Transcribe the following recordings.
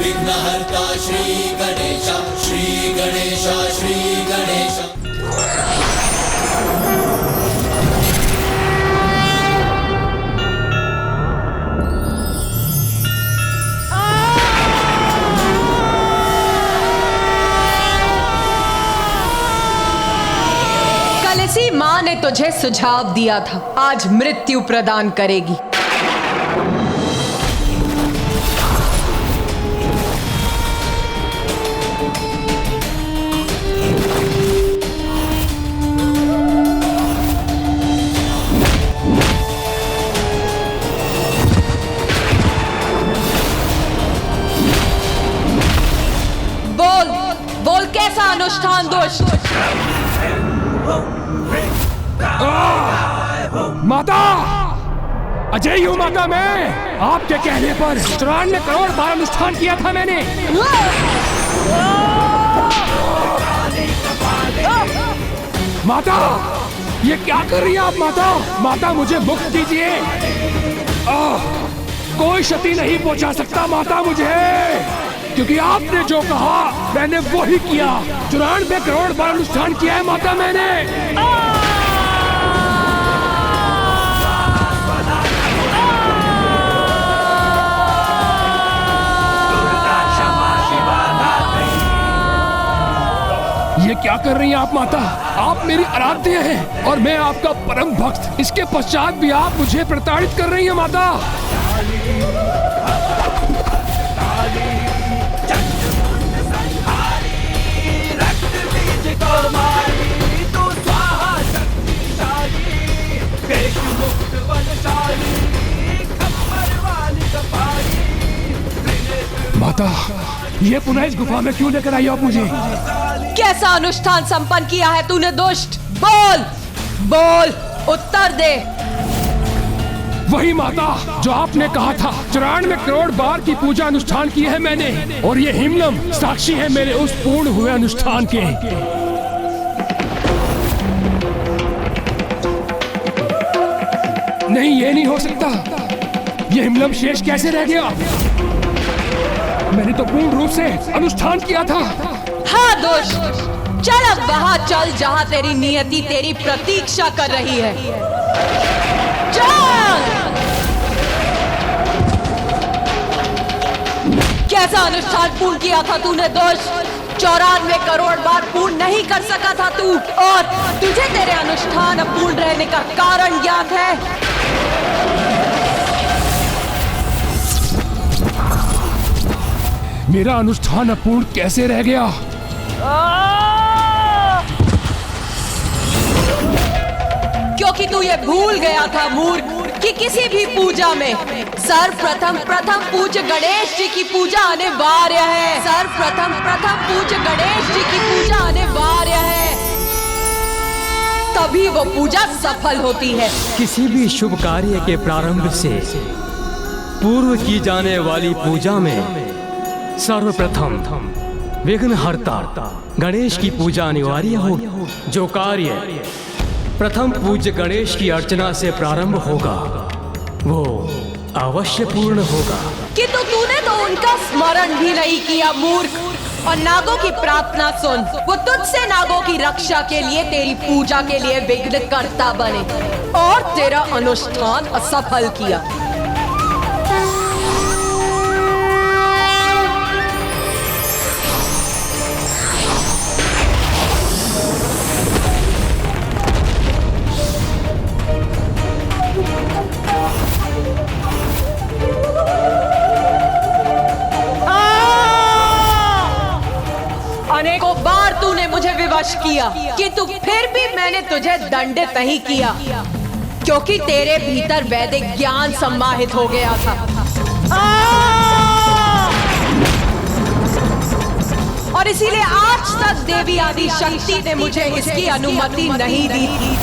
विघ्नहर्ता श्री गणेश, श्री गणेश, श्री गणेश। कलसी माँ ने तुझे सुझाव दिया था, आज मृत्यु प्रदान करेगी। बोल बोल, कैसा अनुष्ठान दुष्ट? माता, अजय हूँ माता मैं। आपके कहने पर 94 करोड़ बार अनुष्ठान किया था मैंने। माता, ये क्या कर रही है आप माता? माता मुझे मुक्त दीजिए। कोई क्षति नहीं पहुंचा सकता माता मुझे, क्योंकि आपने जो कहा मैंने वो ही किया। 94 करोड़ बार अनुष्ठान किया है माता मैंने। ये क्या कर रही हैं आप माता? आप मेरी आराध्य हैं और मैं आपका परम भक्त। इसके पश्चात भी आप मुझे प्रताड़ित कर रही हैं माता। माता, ये पुनः इस गुफा में क्यों लेकर आई आप मुझे? कैसा अनुष्ठान संपन्न किया है तूने दुष्ट? बोल बोल, उत्तर दे। वही माता जो आपने कहा था। 94 करोड़ बार की पूजा अनुष्ठान की है मैंने, और ये हिमलम साक्षी है मेरे उस पूर्ण हुए अनुष्ठान के। नहीं, ये नहीं हो सकता। ये हिमलम शेष कैसे रह गया? मैंने तो पूर्ण रूप से अनुष्ठान किया था। हाँ दुष्ट, चल अब वहां चल जहां तेरी नियति तेरी प्रतीक्षा कर रही है। चल। कैसा अनुष्ठान पूर्ण किया था तूने दुष्ट? 94 करोड़ बार पूर्ण नहीं कर सका था तू, और तुझे तेरे अनुष्ठान अपूर्ण रहने का कारण ज्ञात है। मेरा अनुष्ठान अपूर्ण कैसे रह गया? क्योंकि तू ये भूल गया था मूर्ख कि किसी भी पूजा में सर्वप्रथम पूज्य गणेश जी की पूजा अनिवार्य है। सर्वप्रथम पूज्य गणेश जी की पूजा अनिवार्य है, तभी वो पूजा सफल होती है। किसी भी शुभ कार्य के प्रारंभ से पूर्व की जाने वाली पूजा में सर्वप्रथम विघ्नहर्ता गणेश की पूजा अनिवार्य होगी। जो कार्य प्रथम पूज्य गणेश की अर्चना से प्रारंभ होगा वो अवश्य पूर्ण होगा। किंतु तूने तो उनका स्मरण भी नहीं किया मूर्ख। और नागों की प्रार्थना सुन, वो तुझसे नागों की रक्षा के लिए तेरी पूजा के लिए विघ्नकर्ता बने और तेरा अनुष्ठान असफल किया। अनेकों बार तूने मुझे विवश किया, किंतु फिर भी मैंने तुझे दंडित नहीं किया, क्योंकि तेरे भीतर वैदिक ज्ञान सम्माहित हो गया था। और इसीलिए आज तक देवी आदि शक्ति ने मुझे इसकी अनुमति नहीं दी थी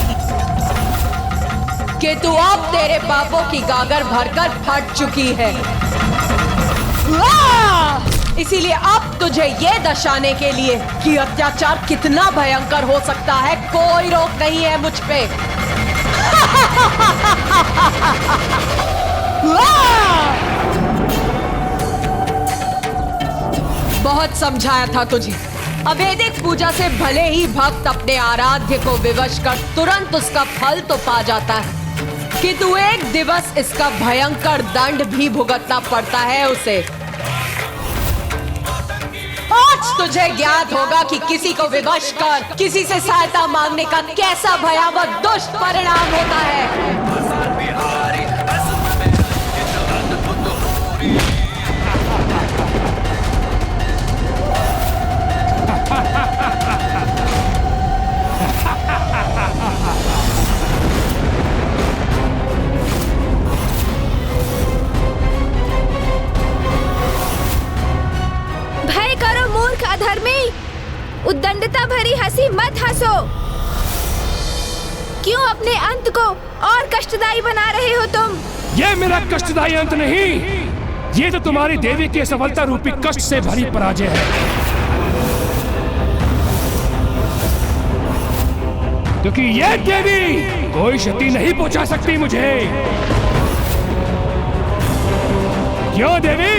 कि तू अब तेरे पापों की गागर भरकर फट चुकी है। इसीलिए अब तुझे ये दर्शाने के लिए कि अत्याचार कितना भयंकर हो सकता है, कोई रोक नहीं है मुझ पे। बहुत समझाया था तुझे। अवैदिक पूजा से भले ही भक्त अपने आराध्य को विवश कर तुरंत उसका फल तो पा जाता है, किंतु एक दिवस इसका भयंकर दंड भी भुगतना पड़ता है उसे। आज तुझे ज्ञात होगा कि किसी को विवश कर किसी से सहायता मांगने का कैसा भयावह दुष्ट परिणाम होता है। भय करो मूर्ख अधर्मी, उद्दंडता भरी हंसी मत हंसो। क्यों अपने अंत को और कष्टदायी बना रहे हो तुम? ये मेरा कष्टदायी अंत नहीं, ये तो तुम्हारी देवी के सफलता रूपी कष्ट से भरी पराजय है। क्योंकि ये देवी कोई क्षति नहीं पहुंचा सकती मुझे। क्यों देवी,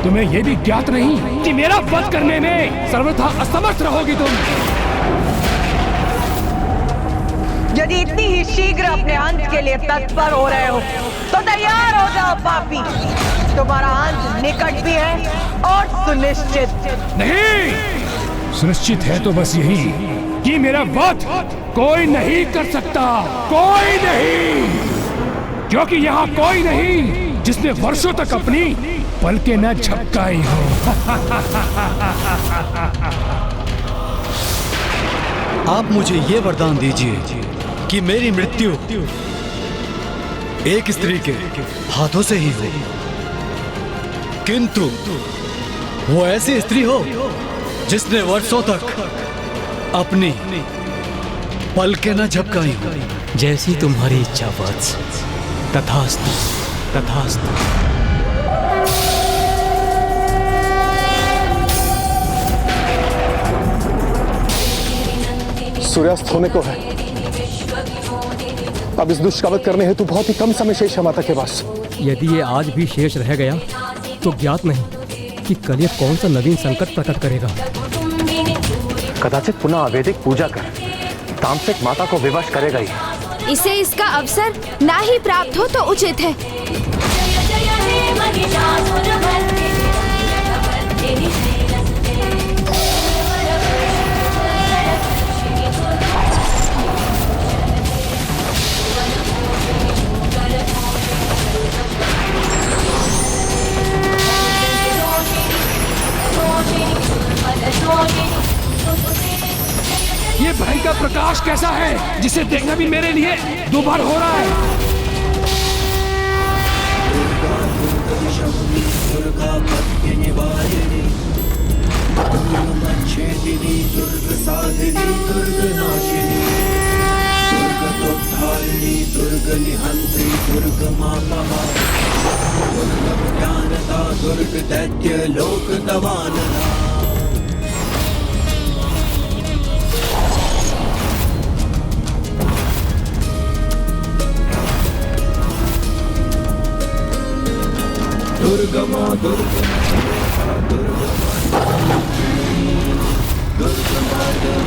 तुम्हें यह भी ज्ञात नहीं कि मेरा वध करने में सर्वथा असमर्थ रहोगी तुम? यदि इतनी ही शीघ्र अपने अंत के लिए तत्पर हो रहे हो तो तैयार हो जाओ पापी, तुम्हारा अंत निकट भी है और सुनिश्चित। नहीं, सुनिश्चित है तो बस यही कि मेरा वध कोई नहीं कर सकता, कोई नहीं। क्योंकि यहाँ कोई नहीं जिसने वर्षों तक अपनी पलकें न झपकाई हो। आप मुझे ये वरदान दीजिए कि मेरी मृत्यु एक स्त्री के हाथों से ही हो, किंतु वो ऐसी स्त्री हो जिसने वर्षों तक अपनी पलकें न झपकाई हो। जैसी तुम्हारी इच्छा वत्स। तथास्तु, तथास्तु। सूर्यास्त होने को है। अब इस दुष्ट का वध करने हेतु बहुत ही कम समय शेष है माता के पास। यदि ये आज भी शेष रह गया तो ज्ञात नहीं कि कल ये कौन सा नवीन संकट प्रकट करेगा। कदाचित पुनः अवैदिक पूजा कर तामसिक माता को विवश करेगा ही। इसे इसका अवसर ना ही प्राप्त हो तो उचित है। ये भयंकर प्रकाश कैसा है जिसे देखना भी मेरे लिए दोबार हो रहा है। दुर्ग दैत्य लोक दवानना। दुर्गमा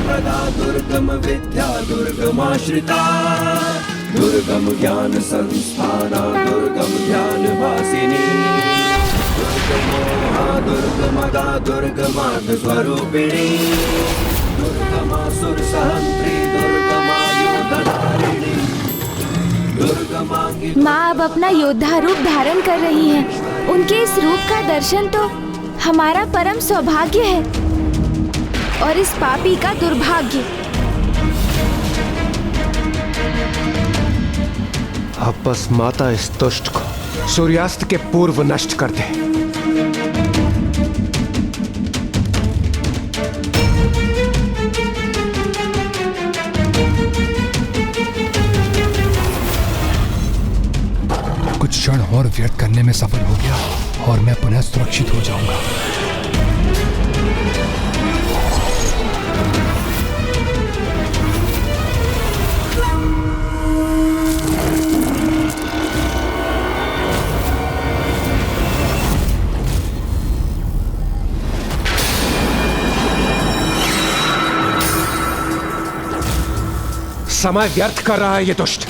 प्रदा दुर्गम विद्या दुर्गमाश्रिता। दुर्गम ज्ञान संस्थाना दुर्गम ध्यान वासिनी। दुर्गमदा दुर्गमार्ग स्वरूपिणी। दुर्गमासुर सहंत्री दुर्गमा योधधारिणी। माँ अब अपना योद्धा रूप धारण कर रही हैं। उनके इस रूप का दर्शन तो हमारा परम सौभाग्य है और इस पापी का दुर्भाग्य। अब बस माता इस दुष्ट को सूर्यास्त के पूर्व नष्ट कर दे। कुछ क्षण और व्यर्थ करने में सफल हो गया और मैं पुनः सुरक्षित हो जाऊंगा। समय व्यर्थ कर रहा है ये दुष्ट।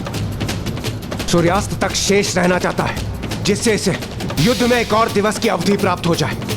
सूर्यास्त तक शेष रहना चाहता है, जिससे इसे युद्ध में एक और दिवस की अवधि प्राप्त हो जाए।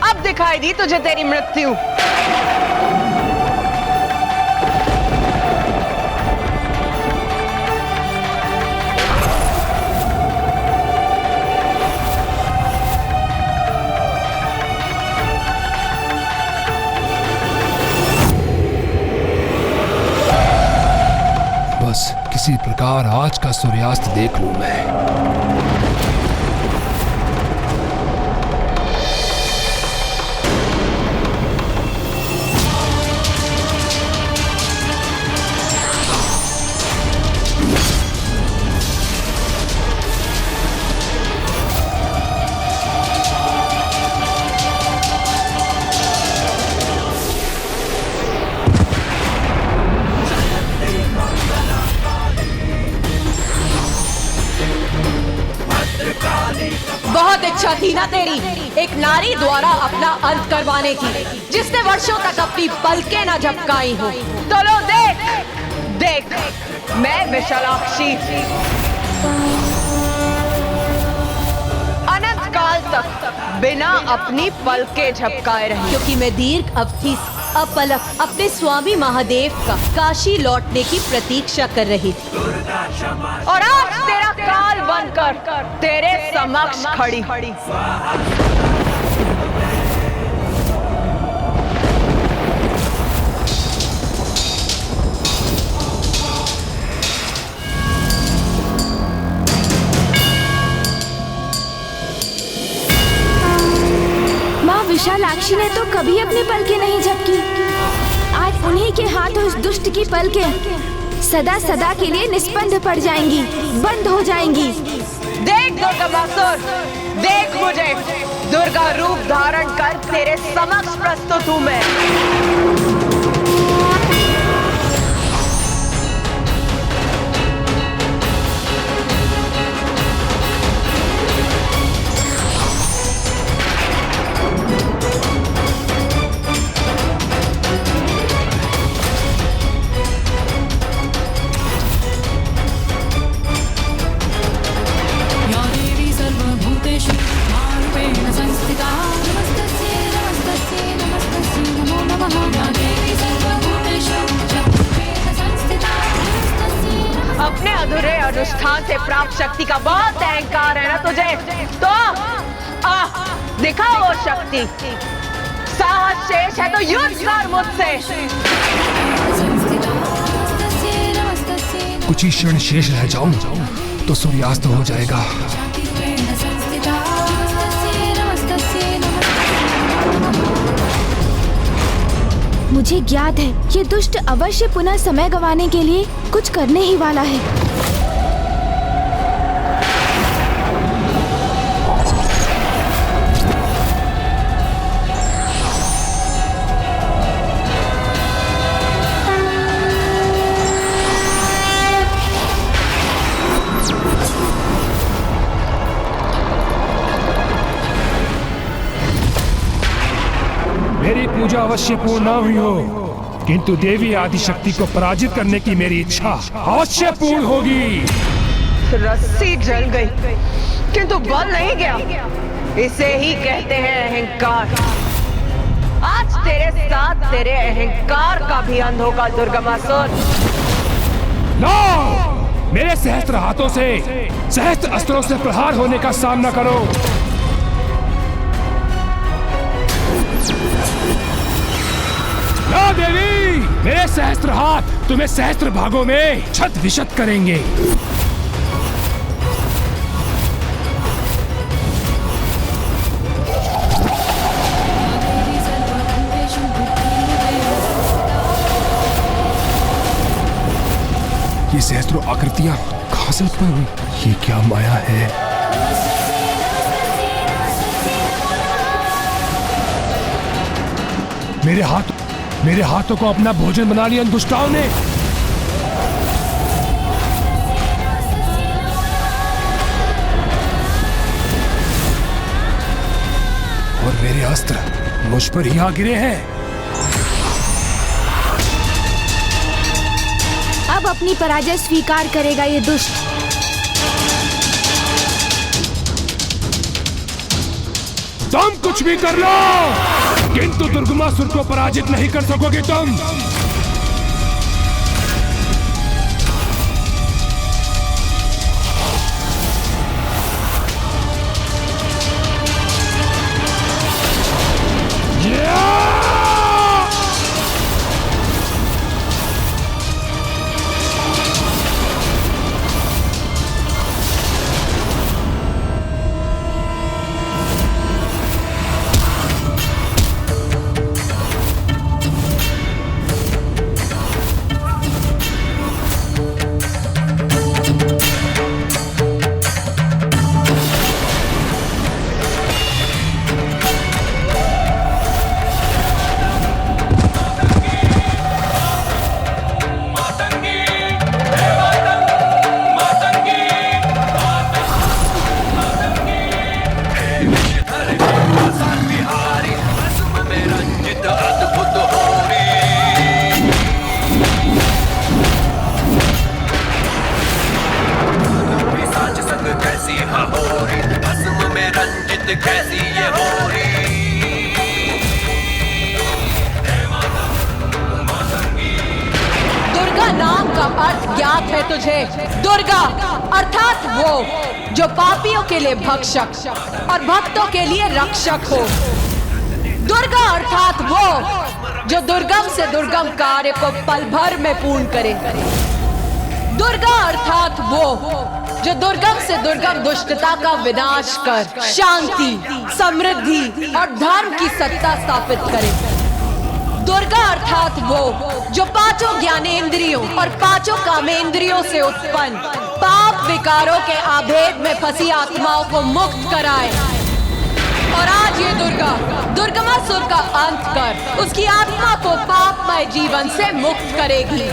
अब दिखाई दी तुझे तेरी मृत्यु। बस किसी प्रकार आज का सूर्यास्त देख लूं मैं। बहुत इच्छा थी ना तेरी एक नारी द्वारा अपना अंत करवाने की, जिसने वर्षों तक अपनी पलकें न झपकाई हो। तो लो देख देख, मैं विशालाक्षी अनंत काल तक बिना अपनी पलकें झपकाए रही, क्योंकि मैं दीर्घ अवधि अपलक अपने स्वामी महादेव का काशी लौटने की प्रतीक्षा कर रही थी। और आज तेरा काल बनकर तेरे समक्ष खड़ी। माँ विशालाक्षी ने तो कभी अपनी पलकें नहीं झपकी। आज उन्हीं के हाथ उस दुष्ट की पलकें सदा सदा के लिए निस्पंद पड़ जाएंगी, बंद हो जाएंगी। देख दुर्गामासुर, देख मुझे दुर्गा रूप धारण कर तेरे समक्ष प्रस्तुत हूँ मैं। अपने अधूरे अनुष्ठान से प्राप्त शक्ति का बहुत अहंकार है ना तुझे, तो दिखाओ वो शक्ति। साहस शेष है तो युद्ध कर मुझसे। कुछ ही क्षण शेष रह जाऊं तो सूर्यास्त हो जाएगा। मुझे ज्ञात है ये दुष्ट अवश्य पुनः समय गंवाने के लिए कुछ करने ही वाला है। मेरी पूजा अवश्य पूर्ण न हुई हो, किंतु देवी आदिशक्ति को पराजित करने की मेरी इच्छा अवश्य पूर्ण होगी। रस्सी जल गई किंतु बल नहीं गया। इसे ही कहते हैं अहंकार। आज तेरे साथ तेरे अहंकार का भी अंत होगा दुर्गमासुर। नो! मेरे सहस्त्र हाथों से, सहस्त्र अस्त्रों से प्रहार होने का सामना करो। लो देवी! मेरे सहस्त्र हाथ तुम्हें सहस्त्र भागों में छत विशत करेंगे। ये सहस्त्रों आकृतियां कहां से उत्पन्न हुई? ये क्या माया है? मेरे हाथों को अपना भोजन बना लिया इन दुष्टाओं ने। और मेरे अस्त्र मुझ पर ही आ गिरे हैं। अब अपनी पराजय स्वीकार करेगा ये दुष्ट। तुम कुछ भी कर लो, किंतु दुर्गमासुर को पराजित नहीं कर सकोगे तुम। दुर्गा अर्थात वो जो पापियों के लिए भक्षक और भक्तों के लिए रक्षक हो। दुर्गा अर्थात वो जो दुर्गम से दुर्गम कार्य को पल भर में पूर्ण करे। दुर्गा अर्थात वो जो दुर्गम से दुर्गम दुष्टता का विनाश कर शांति, समृद्धि और धर्म की सत्ता स्थापित करे। दुर्गा अर्थात वो जो पांचों ज्ञानेंद्रियों और पांचों कामेंद्रियों से उत्पन्न पाप विकारों के आभेद में फंसी आत्माओं को मुक्त कराए। और आज ये दुर्गा दुर्गमासुर का अंत कर उसकी आत्मा को पापमय जीवन से मुक्त करेगी।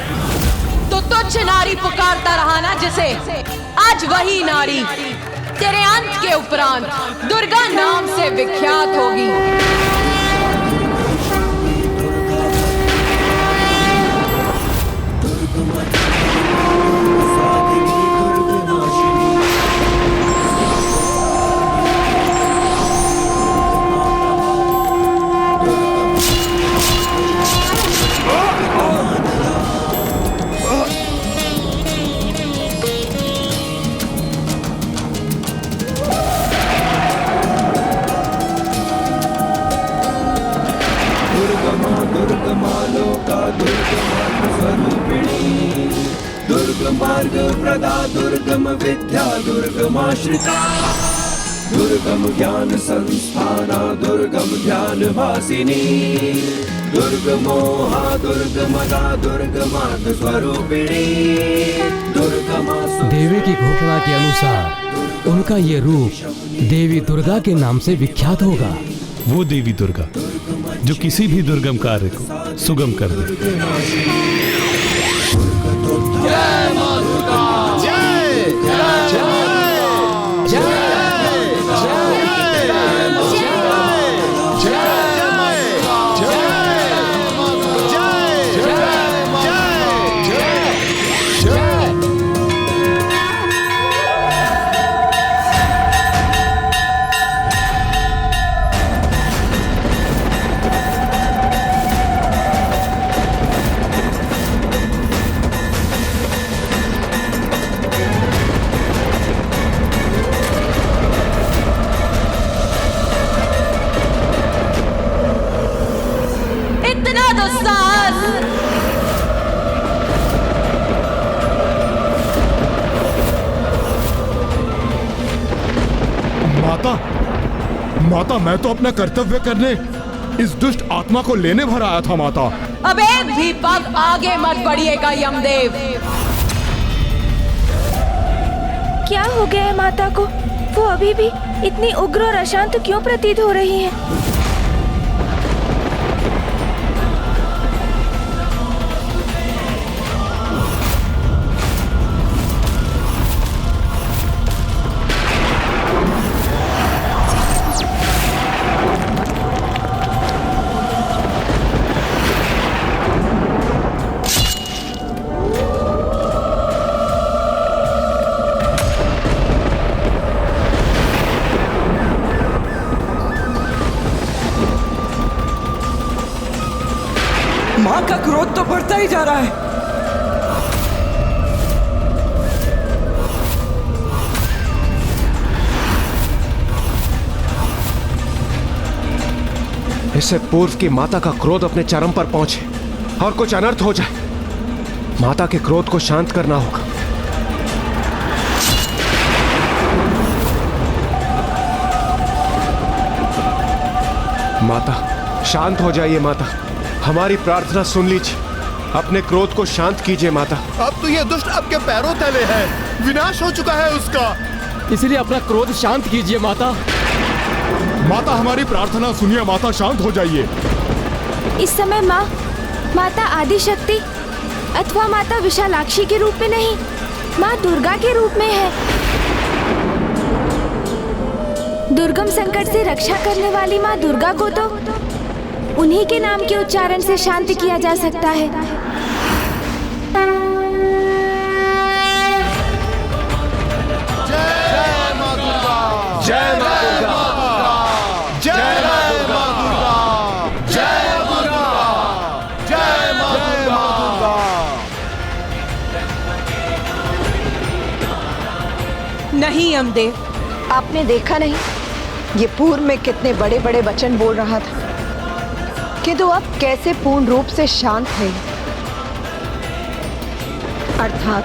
तो तुच्छ नारी पुकारता रहा ना जिसे, आज वही नारी तेरे अंत के उपरांत दुर्गा नाम से विख्यात होगी। मार्ग प्रदा दुर्गम विद्या दुर्गमाश्रिता, दुर्गम ज्ञान संस्थाना दुर्गम ध्यान वासिनी, दुर्गमोहा दुर्गमदा दुर्गमार्ग स्वरूपिणी, दुर्गमा। देवी की घोषणा के अनुसार उनका ये रूप देवी दुर्गा के नाम से विख्यात होगा। वो देवी दुर्गा जो किसी भी दुर्गम कार्य को सुगम कर दे। माता, मैं तो अपना कर्तव्य करने इस दुष्ट आत्मा को लेने भर आया था माता। अब एक भी पग आगे मत बढ़िएगा यमदेव। क्या हो गया है माता को? वो अभी भी इतनी उग्र और अशांत क्यों प्रतीत हो रही है? माँ का क्रोध तो बढ़ता ही जा रहा है। इससे पूर्व की माता का क्रोध अपने चरम पर पहुंचे और कुछ अनर्थ हो जाए, माता के क्रोध को शांत करना होगा। माता, शांत हो जाइए माता, हमारी प्रार्थना सुन लीजिए, अपने क्रोध को शांत कीजिए माता। अब तो ये दुष्ट आपके पैरों तले है, विनाश हो चुका है उसका। इसलिए अपना क्रोध शांत कीजिए माता। माता, हमारी प्रार्थना सुनिए माता, शांत हो जाइए। इस समय माँ माता आदिशक्ति अथवा माता विशालाक्षी के रूप में नहीं, माँ दुर्गा के रूप में है। दुर्गम संकट से रक्षा करने वाली माँ दुर्गा को तो उन्हीं के नाम के उच्चारण से शांत किया जा सकता है। जय माँ दुर्गा, जय माँ दुर्गा, जय माँ दुर्गा, जय दुर्गा, जय माँ दुर्गा। नहीं यमदेव, आपने देखा नहीं ये पूर्व में कितने बड़े बड़े वचन बोल रहा था, किंतु अब कैसे पूर्ण रूप से शांत है। अर्थात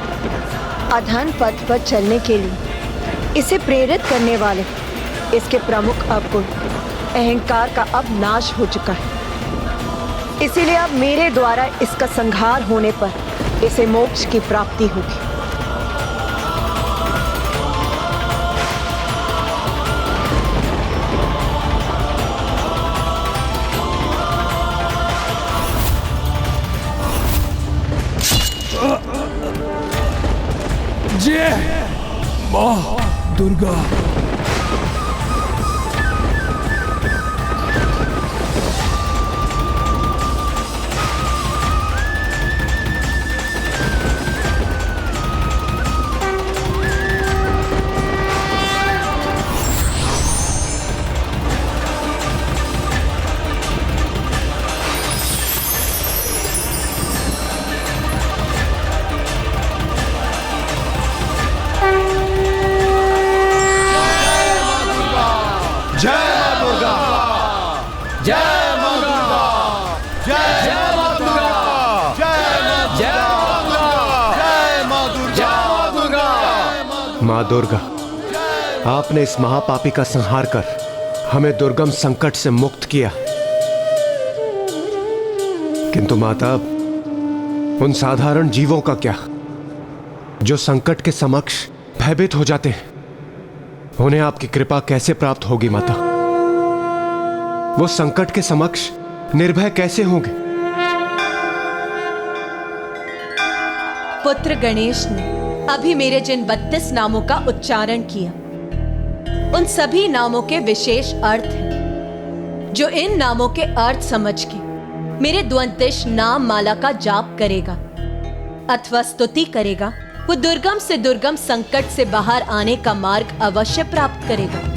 अधर्म पथ पर चलने के लिए इसे प्रेरित करने वाले इसके प्रमुख अवगुण अहंकार का अब नाश हो चुका है। इसीलिए अब मेरे द्वारा इसका संहार होने पर इसे मोक्ष की प्राप्ति होगी। जय माँ दुर्गा। माँ दुर्गा, आपने इस महापापी का संहार कर हमें दुर्गम संकट से मुक्त किया, किंतु माता उन साधारण जीवों का क्या जो संकट के समक्ष भयभीत हो जाते हैं, उन्हें आपकी कृपा कैसे प्राप्त होगी माता? वो संकट के समक्ष निर्भय कैसे होंगे? पुत्र गणेश ने अभी मेरे जिन 32 नामों का उच्चारण किया, उन सभी नामों के विशेष अर्थ हैं। जो इन नामों के अर्थ समझ के मेरे द्वंतिश नाम माला का जाप करेगा अथवा स्तुति करेगा, वो दुर्गम से दुर्गम संकट से बाहर आने का मार्ग अवश्य प्राप्त करेगा।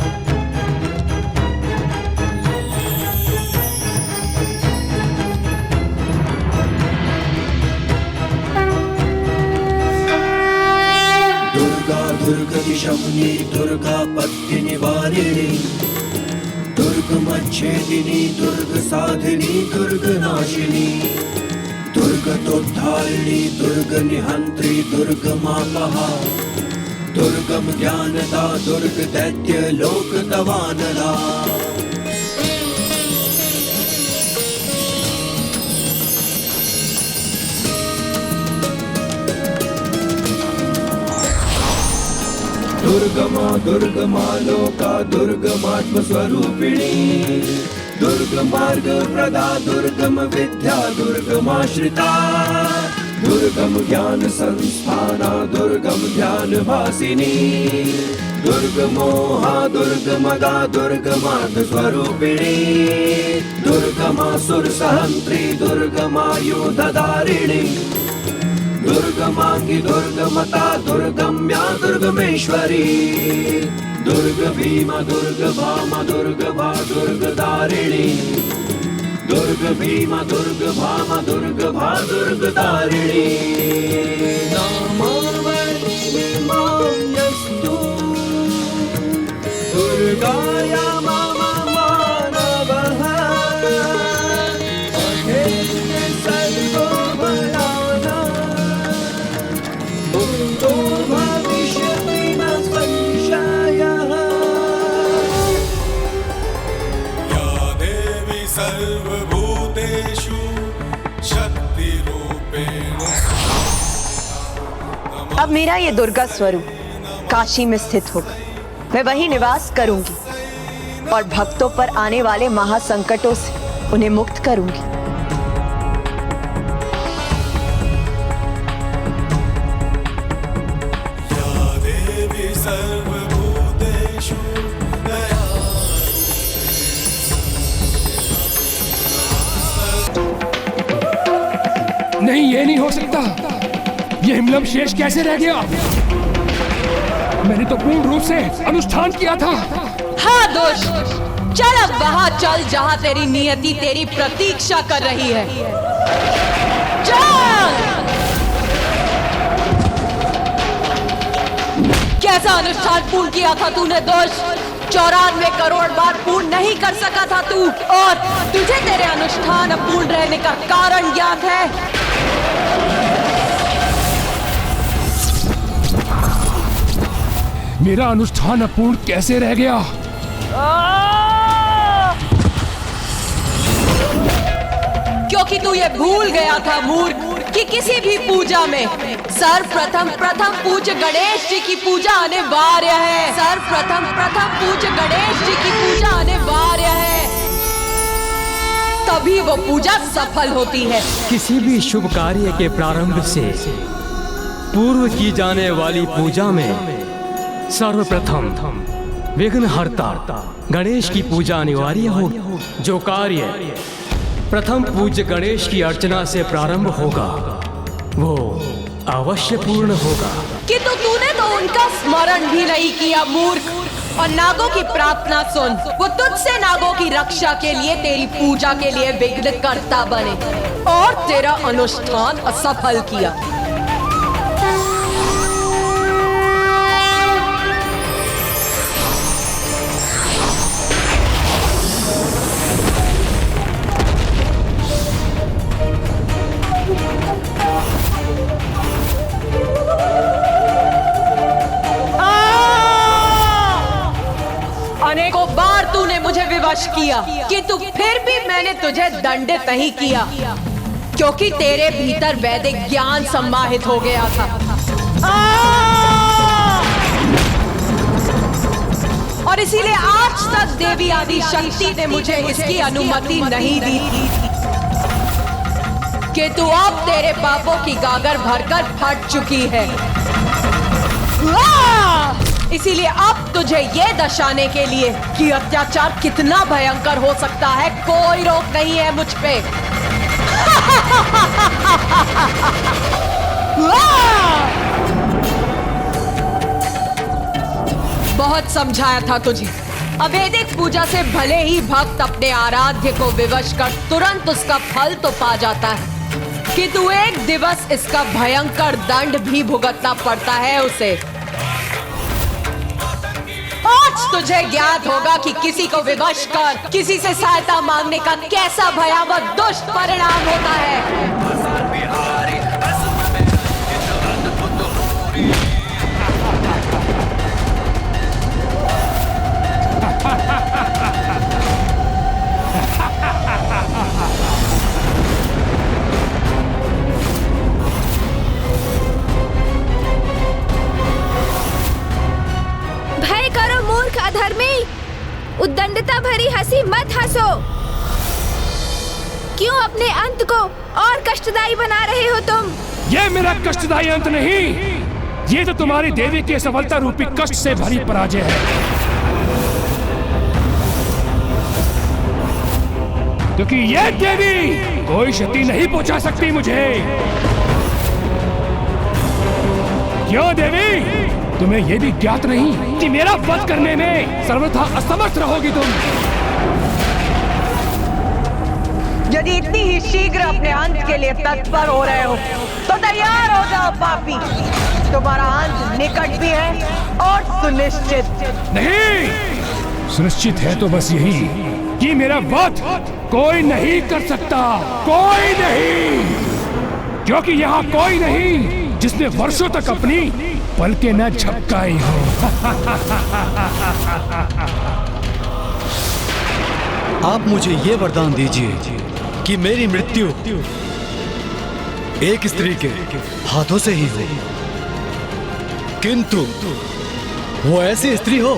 दुर्गतिशमनी दुर्गापत्ति निवारिणी दुर्गमच्छेदिनी दुर्गसाधिनी दुर्गनाशिनी दुर्गतोद्धारिणी दुर्गनिहंत्री दुर्गमापहा दुर्गम ज्ञानदा दुर्ग दैत्य लोक दवानला। दुर्गमा दुर्गमा लोका दुर्गमात्म स्वरूपिणी, दुर्गम मार्ग प्रदा दुर्गम विद्या दुर्गमाश्रिता, दुर्गम ज्ञान संस्थाना दुर्गम ध्यान भासिनी, दुर्गमोहा दुर्गमदा दुर्गमार्ग स्वरूपिणी, दुर्गमासुर सहंत्री दुर्गमायुधधारिणी, दुर्गमांगी दुर्गमता दुर्गम्या दुर्गमेश्वरी, दुर्ग भीमा दुर्ग भामा दुर्ग भा दुर्गधारिणी, दुर्ग भीमा दुर्ग भामा दुर्ग भा दुर्गधारिणी। नमोऽस्तु दुर्गाया मम मानवः, अहेते सर्वबलानां, मुक्तो भविष्यति न संशयः। या देवी सर्वभूतेषु शक्तिरूपेण। अब मेरा ये दुर्गा स्वरूप काशी में स्थित होगा। मैं वहीं निवास करूंगी और भक्तों पर आने वाले महासंकटों से उन्हें मुक्त करूंगी। या देवी सर्वभूतेषु दया। नहीं, ये नहीं हो सकता। ये हिमलम शेष कैसे रह गया? मैंने तो पूर्ण रूप से अनुष्ठान किया था। हाँ दुष्ट, चल अब वहाँ चल जहाँ तेरी नियति तेरी प्रतीक्षा कर रही है। चल! कैसा अनुष्ठान पूर्ण किया था तूने दुष्ट? 94 करोड़ बार पूर्ण नहीं कर सका था तू, और तुझे तेरे अनुष्ठान अपूर्ण रहने का कारण ज्ञात है। मेरा अनुष्ठान अपूर्ण कैसे रह गया? क्योंकि तू ये भूल गया था मूर्ख कि किसी भी पूजा में सर्वप्रथम पूज्य गणेश जी की पूजा अनिवार्य है। सर्वप्रथम पूज्य गणेश जी की पूजा अनिवार्य है, तभी वो पूजा सफल होती है। किसी भी शुभ कार्य के प्रारंभ से पूर्व की जाने वाली पूजा में सर्वप्रथम विघ्नहर्ता गणेश की पूजा अनिवार्य होगी। जो कार्य प्रथम पूज्य गणेश की अर्चना से प्रारंभ होगा वो अवश्य पूर्ण होगा। किंतु तूने तो उनका स्मरण भी नहीं किया मूर्ख। और नागों की प्रार्थना सुन, वो तुझसे नागों की रक्षा के लिए तेरी पूजा के लिए विघ्नकर्ता बने और तेरा अनुष्ठान असफल किया। अनेकों बार तूने मुझे विवश किया, किंतु फिर भी मैंने तुझे दंडित नहीं किया, क्योंकि तेरे भीतर वैदिक ज्ञान सम्माहित हो गया था। और इसीलिए आज तक देवी आदि शक्ति ने मुझे इसकी अनुमति नहीं दी थी कि तू अब तेरे पापों की गागर भरकर फट चुकी है। इसीलिए अब तुझे ये दर्शाने के लिए कि अत्याचार कितना भयंकर हो सकता है, कोई रोक नहीं है मुझ पे। बहुत समझाया था तुझे। अवैदिक पूजा से भले ही भक्त अपने आराध्य को विवश कर तुरंत उसका फल तो पा जाता है, किंतु एक दिवस इसका भयंकर दंड भी भुगतना पड़ता है उसे। आज तुझे ज्ञात होगा कि किसी को विवश कर किसी से सहायता मांगने का कैसा भयावह दुष्ट परिणाम होता है। उद्दंडता भरी हंसी मत हंसो। क्यों अपने अंत को और कष्टदायी बना रहे हो तुम? ये मेरा कष्टदायी अंत नहीं, ये तो तुम्हारी देवी के सफलता रूपी कष्ट से भरी पराजय है। क्योंकि ये देवी कोई क्षति नहीं पहुंचा सकती मुझे। क्यों देवी, तुम्हें यह भी ज्ञात नहीं कि मेरा वध करने में सर्वथा असमर्थ रहोगी तुम? यदि इतनी ही शीघ्र अपने अंत के लिए तत्पर हो रहे हो तो तैयार हो जाओ पापी, तुम्हारा अंत निकट भी है और सुनिश्चित। नहीं, सुनिश्चित है तो बस यही कि मेरा वध कोई नहीं कर सकता, कोई नहीं, क्योंकि यहाँ कोई नहीं जिसने वर्षों तक अपनी पलकें न झपकाई हो। आप मुझे ये वरदान दीजिए कि मेरी मृत्यु एक स्त्री के हाथों से ही हो, किंतु वो ऐसी स्त्री हो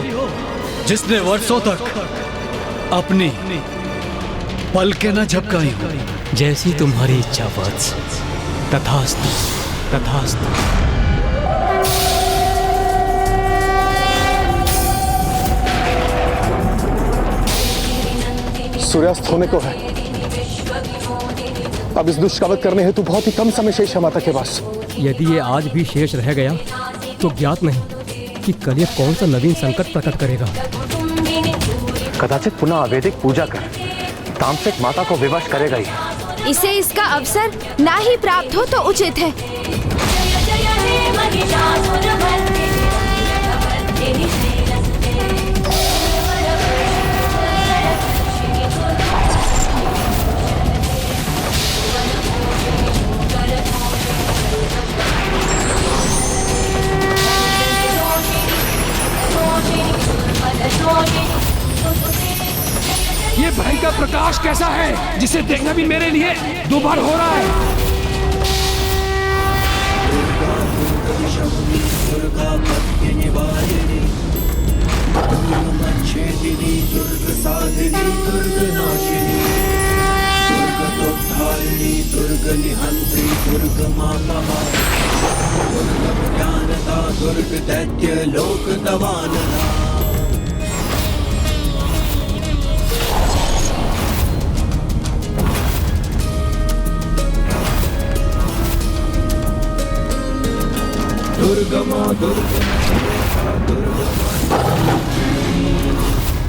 जिसने वर्षों तक अपनी पलकें न झपकाई हो। जैसी तुम्हारी इच्छा वत्स। तथास्तु, तथास्तु। सूर्यास्त होने को है। अब इस दुष्ट का वध करने हेतु बहुत ही कम समय शेष है माता के पास। यदि ये आज भी शेष रह गया तो ज्ञात नहीं कि कल ये कौन सा नवीन संकट प्रकट करेगा। कदाचित पुनः अवैधिक पूजा कर तामसिक माता को विवश करेगा ही। इसे इसका अवसर ना ही प्राप्त हो तो उचित है। ये भयंकर प्रकाश कैसा है जिसे देखना भी मेरे लिए दुभर हो रहा है। दुर्गा पत्नी निवारिणी, दुर्गमच्छेदिनी, दुर्ग साधिनी, दुर्ग नाशिनी, दुर्गतोद्धारिणी, दुर्ग निहंत्री, दुर्ग माता, दुर्गम ज्ञानदा, दुर्ग दैत्य लोक दवानना। दुर्गमा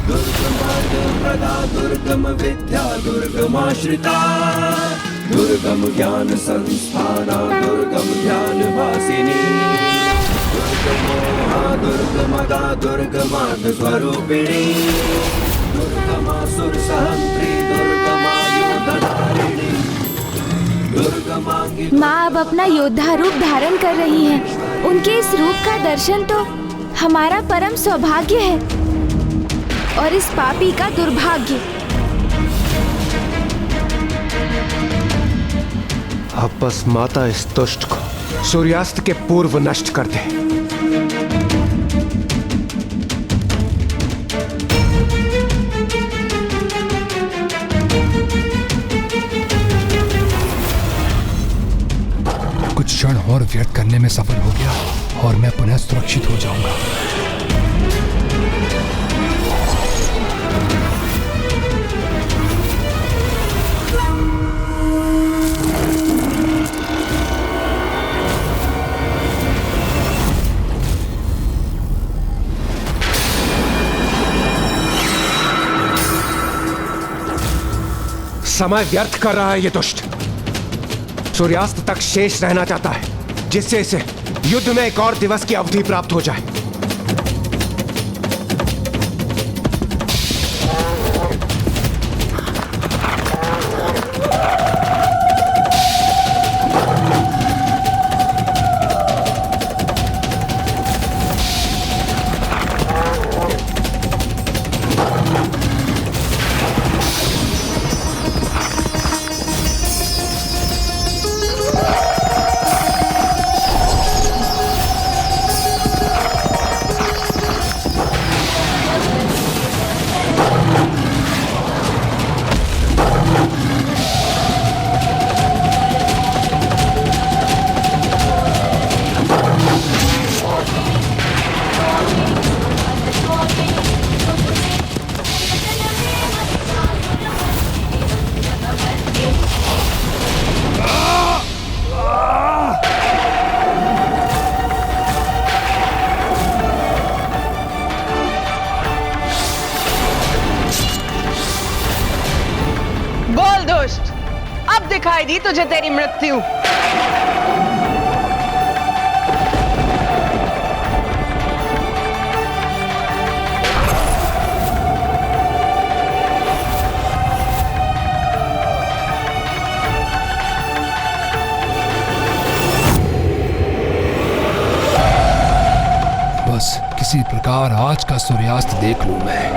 दुर्गप्रदा, दुर्गम विद्या, दुर्गमाश्रिता, दुर्गम ज्ञान संस्थाना, दुर्गम ध्यान वासिनी, दुर्गमोहा, दुर्गमदा, दुर्गमार्ग स्वरूपिणी, दुर्गमासुर सहंत्री, दुर्गमायुधधारिणी, दुर्गमांगी। माँ अब अपना योद्धा रूप धारण कर रही हैं। उनके इस रूप का दर्शन तो हमारा परम सौभाग्य है और इस पापी का दुर्भाग्य। अब बस माता इस दुष्ट को सूर्यास्त के पूर्व नष्ट कर दे। कुछ क्षण और व्यर्थ करने में सफल हो गया और मैं पुनः सुरक्षित हो जाऊंगा। समय व्यर्थ कर रहा है ये दुष्ट। सूर्यास्त तक शेष रहना चाहता है जिससे इसे युद्ध में एक और दिवस की अवधि प्राप्त हो जाए। दिखाई दी तुझे तेरी मृत्यु? बस किसी प्रकार आज का सूर्यास्त देख लूं मैं।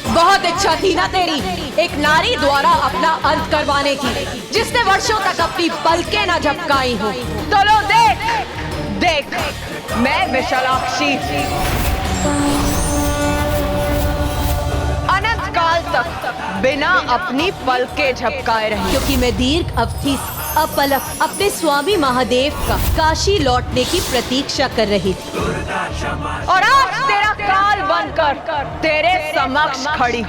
बहुत इच्छा थी ना तेरी एक नारी द्वारा अपना अंत करवाने की, जिसने वर्षों तक अपनी पलकें न झपकाई हो। तो लो देख देख, मैं विशालाक्षी अनंत काल तक बिना अपनी पलकें झपकाए रही, क्योंकि मैं दीर्घ अवधि अपलक अपने स्वामी महादेव का काशी लौटने की प्रतीक्षा कर रही थी, और आज तेरा काल बनकर तेरे समक्ष खड़ी।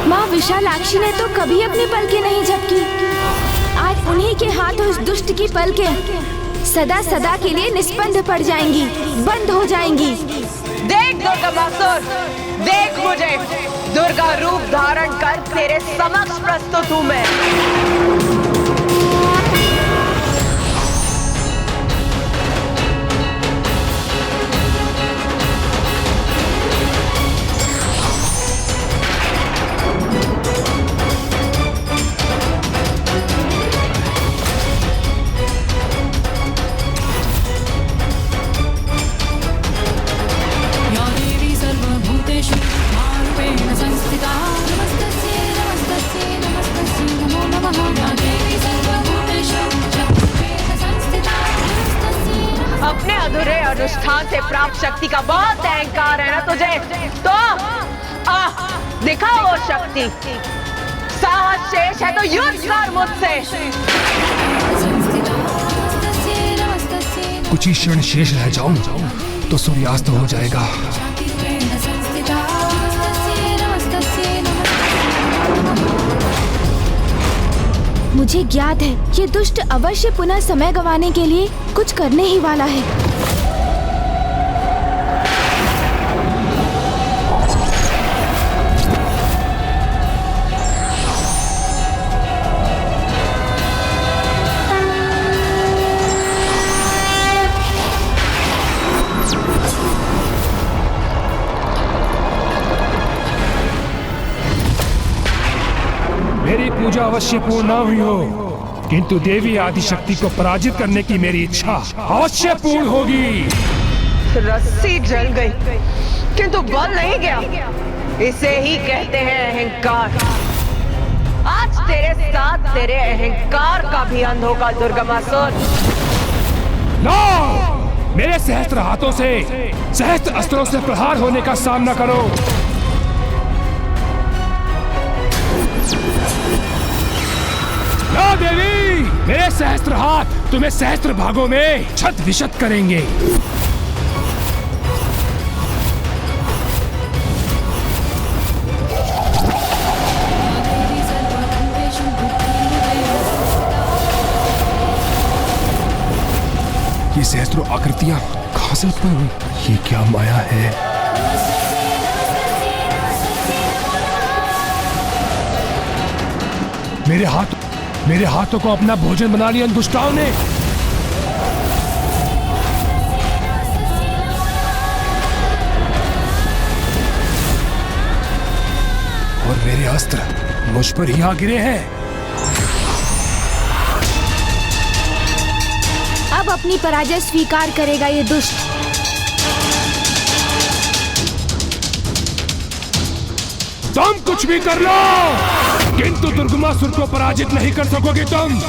माँ विशालाक्षी ने तो कभी अपनी पलकें नहीं झपकी। आज उन्हीं के हाथ उस दुष्ट की पलकें सदा सदा के लिए निस्पंद पड़ जाएंगी, बंद हो जाएंगी। देख दुर्गामासुर, देख मुझे दुर्गा रूप धारण कर तेरे समक्ष प्रस्तुत हूँ मैं। अपने अधूरे अनुष्ठान से प्राप्त शक्ति का बहुत अहंकार है ना तुझे, तो दिखाओ वो शक्ति। साहस शेष है तो युद्ध कर मुझसे। कुछ ही क्षण शेष रह जाऊं तो सूर्यास्त हो जाएगा। मुझे ज्ञात है ये दुष्ट अवश्य पुनः समय गंवाने के लिए कुछ करने ही वाला है। मेरी पूजा अवश्य पूर्ण न हुई हो, किंतु देवी आदिशक्ति को पराजित करने की मेरी इच्छा अवश्य पूर्ण होगी। रस्सी जल गई किंतु बल नहीं गया, इसे ही कहते हैं अहंकार। आज तेरे साथ तेरे अहंकार का भी अंत होगा दुर्गामासुर। लो, मेरे सहस्त्र हाथों से सहस्त्र अस्त्रों से प्रहार होने का सामना करो। लो देवी, मेरे सहस्त्र हाथ तुम्हें सहस्त्र भागों में छत विशत करेंगे। ये सहस्त्रों आकृतियां कहां से उत्पन्न हुई? ये क्या माया है? मेरे हाथों को अपना भोजन बना लिया इन दुष्टाओं ने। और मेरे अस्त्र मुझ पर ही आ गिरे हैं। अब अपनी पराजय स्वीकार करेगा ये दुष्ट। तुम कुछ भी कर लो, किंतु दुर्गमासुर को पराजित नहीं कर सकोगे तुम।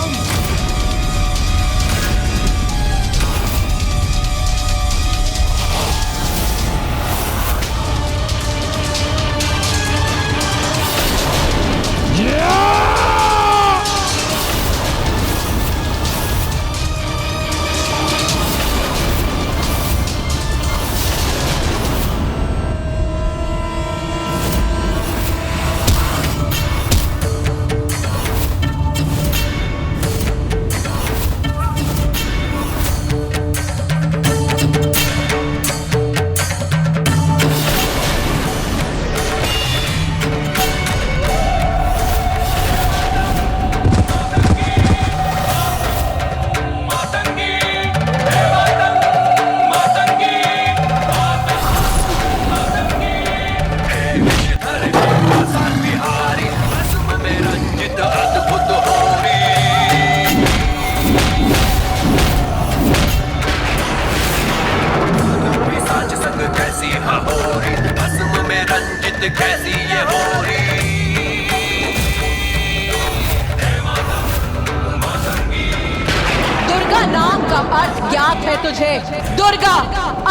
दुर्गा नाम का अर्थ ज्ञात है तुझे? दुर्गा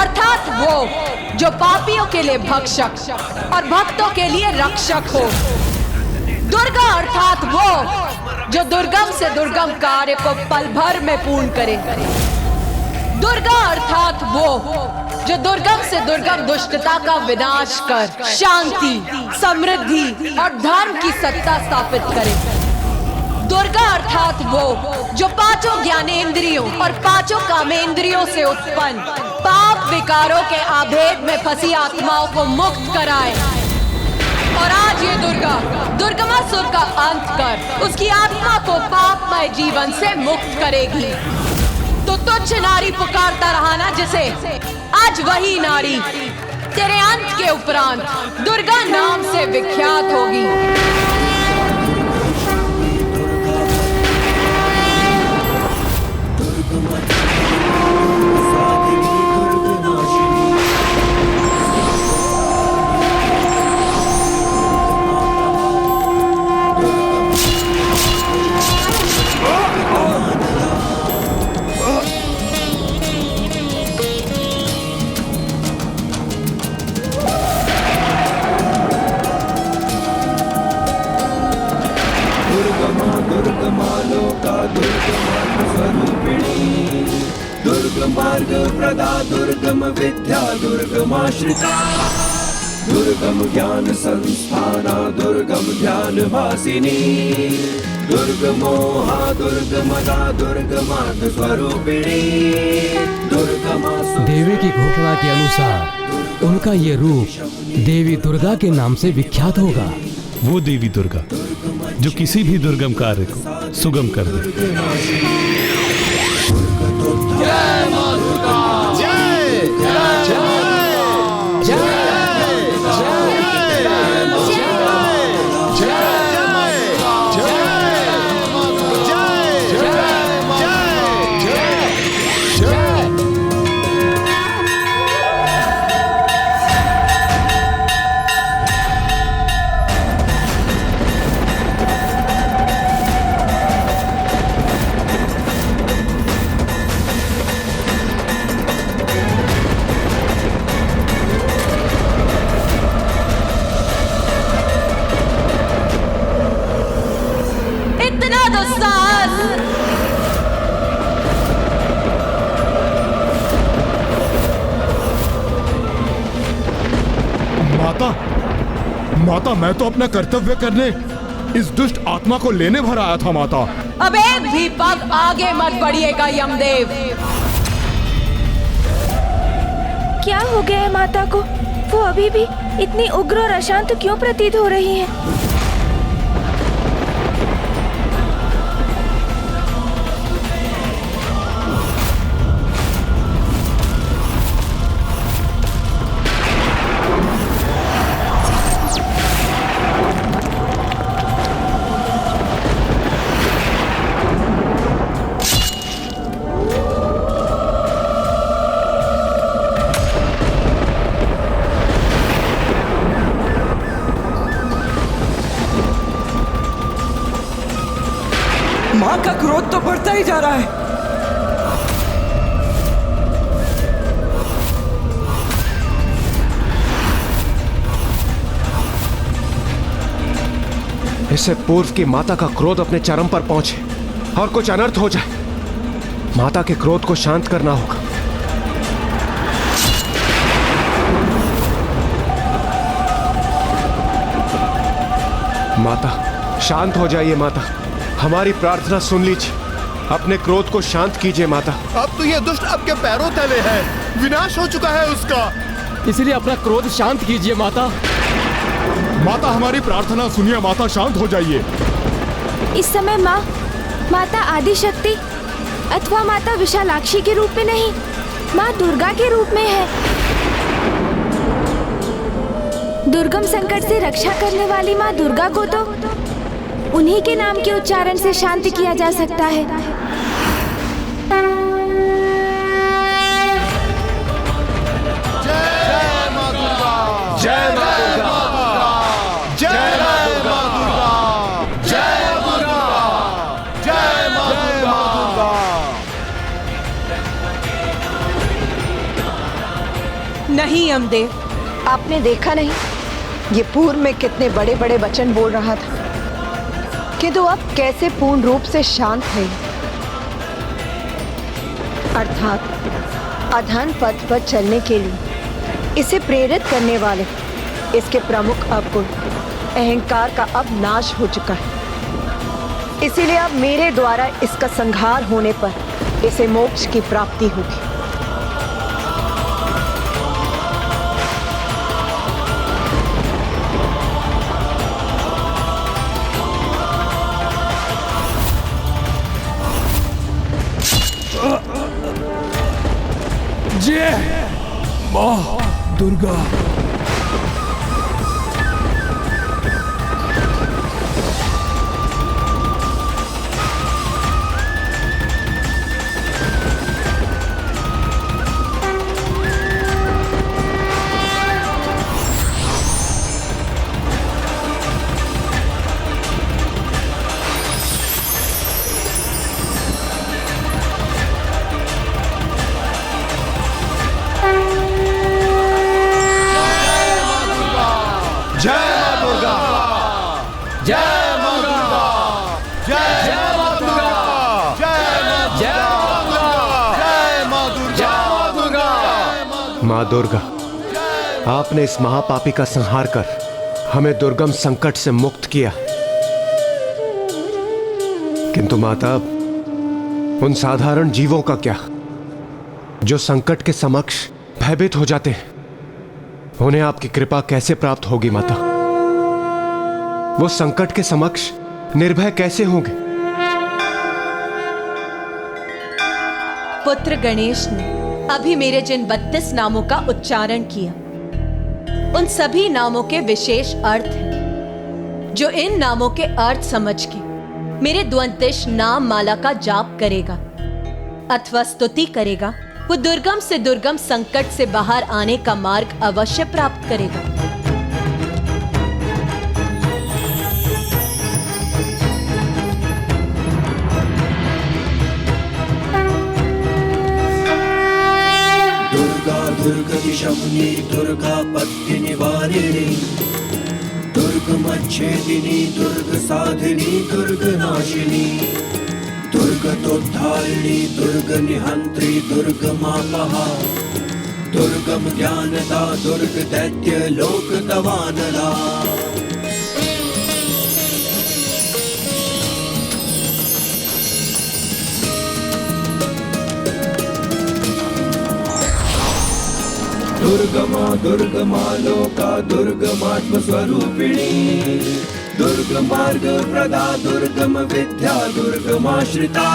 अर्थात वो जो पापियों के लिए भक्षक और भक्तों के लिए रक्षक हो। दुर्गा अर्थात वो जो दुर्गम से दुर्गम कार्य को पल भर में पूर्ण करे। दुर्गा अर्थात वो जो दुर्गम से दुर्गम दुष्टता का विनाश कर शांति, समृद्धि और धर्म की सत्ता स्थापित करे। दुर्गा अर्थात वो जो पांचों ज्ञानेंद्रियों और पांचों कामेंद्रियों से उत्पन्न पाप विकारों के आभेद में फंसी आत्माओं को मुक्त कराए। और आज ये दुर्गा दुर्गमासुर का अंत कर उसकी आत्मा को पापमय जीवन से मुक्त करेगी। तो तुच्छ नारी पुकारता रहा ना जिसे, आज वही नारी तेरे अंत के उपरांत दुर्गा नाम से विख्यात होगी। मार्ग प्रदा दुर्गम विद्या दुर्गमाश्रिता, दुर्गम ज्ञान संस्थाना दुर्गम ध्यान वासिनी, दुर्गमोहा दुर्गमदा दुर्गमार्ग स्वरूपिणी, दुर्गमासुर। देवी की घोषणा के अनुसार उनका ये रूप देवी दुर्गा के नाम से विख्यात होगा। वो देवी दुर्गा जो किसी भी दुर्गम कार्य को सुगम कर दे। माता, मैं तो अपना कर्तव्य करने इस दुष्ट आत्मा को लेने भर आया था माता। अब एक भी पग आगे मत बढ़िएगा यमदेव। क्या हो गया है माता को? वो अभी भी इतनी उग्र और अशांत क्यों प्रतीत हो रही है? क्रोध तो बढ़ता ही जा रहा है। इससे पूर्व की माता का क्रोध अपने चरम पर पहुंचे और कुछ अनर्थ हो जाए, माता के क्रोध को शांत करना होगा। माता, शांत हो जाइए माता, हमारी प्रार्थना सुन लीजिए, अपने क्रोध को शांत कीजिए माता। अब तो यह दुष्ट आपके पैरों तले है, विनाश हो चुका है उसका, इसलिए अपना क्रोध शांत कीजिए माता। माता हमारी प्रार्थना सुनिए माता, शांत हो जाइए। इस समय माँ माता आदिशक्ति अथवा माता विशालाक्षी के रूप में नहीं, माँ दुर्गा के रूप में है। दुर्गम संकट से रक्षा करने वाली माँ दुर्गा को तो उन्हीं के नाम के उच्चारण से शांत किया जा सकता है। जय माँ दुर्गा, जय माँ दुर्गा, जय माँ दुर्गा, जय माँ दुर्गा, जय माँ दुर्गा। नहीं यमदेव, आपने देखा नहीं ये पूर्व में कितने बड़े बड़े वचन बोल रहा था, किंतु अब कैसे पूर्ण रूप से शांत है। अर्थात अधर्म पथ पर चलने के लिए इसे प्रेरित करने वाले इसके प्रमुख अवगुण अहंकार का अब नाश हो चुका है। इसीलिए अब मेरे द्वारा इसका संहार होने पर इसे मोक्ष की प्राप्ति होगी। जय माँ दुर्गा। माँ दुर्गा, आपने इस महापापी का संहार कर हमें दुर्गम संकट से मुक्त किया, किंतु माता उन साधारण जीवों का क्या जो संकट के समक्ष भयभीत हो जाते हैं, उन्हें आपकी कृपा कैसे प्राप्त होगी माता? वो संकट के समक्ष निर्भय कैसे होंगे? पुत्र गणेश ने अभी मेरे जिन 32 नामों का उच्चारण किया, उन सभी नामों के विशेष अर्थ हैं। जो इन नामों के अर्थ समझ के मेरे द्वंतिश नाम माला का जाप करेगा अथवा स्तुति करेगा, वो दुर्गम से दुर्गम संकट से बाहर आने का मार्ग अवश्य प्राप्त करेगा। दुर्गतिशमनी दुर्गा पत्ति निवारिणी, दुर्गमच्छेदिनी दुर्ग साधिनी दुर्ग नाशिनी, दुर्गतोद्धारिणी दुर्ग निहंत्री दुर्ग मापहा, दुर्गम ज्ञानदा दुर्ग दैत्य लोक दवानला। दुर्गमा दुर्गमा लोका दुर्गमात्म स्वरूपिणी, दुर्गमार्ग प्रदा दुर्गम विद्या दुर्गमाश्रिता,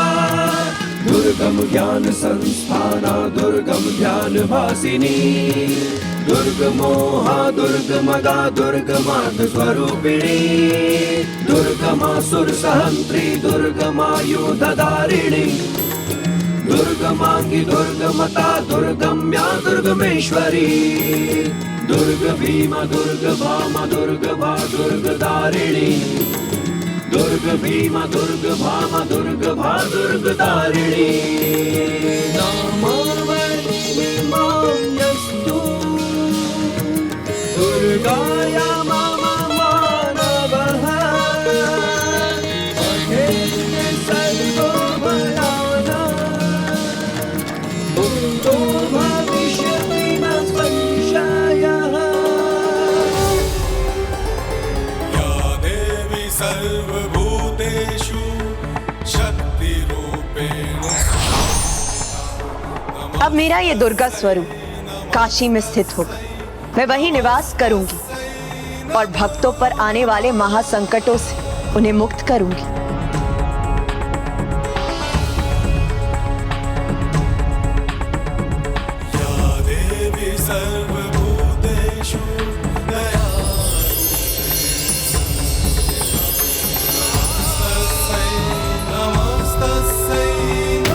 दुर्गम ज्ञान संस्थाना दुर्गम ध्यान भासिनी, दुर्गमोहा दुर्गमदा दुर्गमार्ग स्वरूपिणी, दुर्गमासुर सहंत्री दुर्गमायुधधारिणी, दुर्गमांगी दुर्गमता दुर्गम्या दुर्गमेश्वरी, दुर्ग भीमा दुर्ग भामा दुर्ग भा दुर्गधारिणी, दुर्ग भीमा दुर्ग भामा दुर्ग भा दुर्ग तारिणी नामावलिर्माम्यस्तु दुर्गाया मम मानवः पठेत् सर्वभयानां मुक्तो भविष्यति न संशयः या देवी सर्वभूतेषु शक्तिरूपेण अब मेरा ये दुर्गा स्वरूप काशी में स्थित होगा। मैं वहीं निवास करूंगी और भक्तों पर आने वाले महासंकटों से उन्हें मुक्त करूंगी।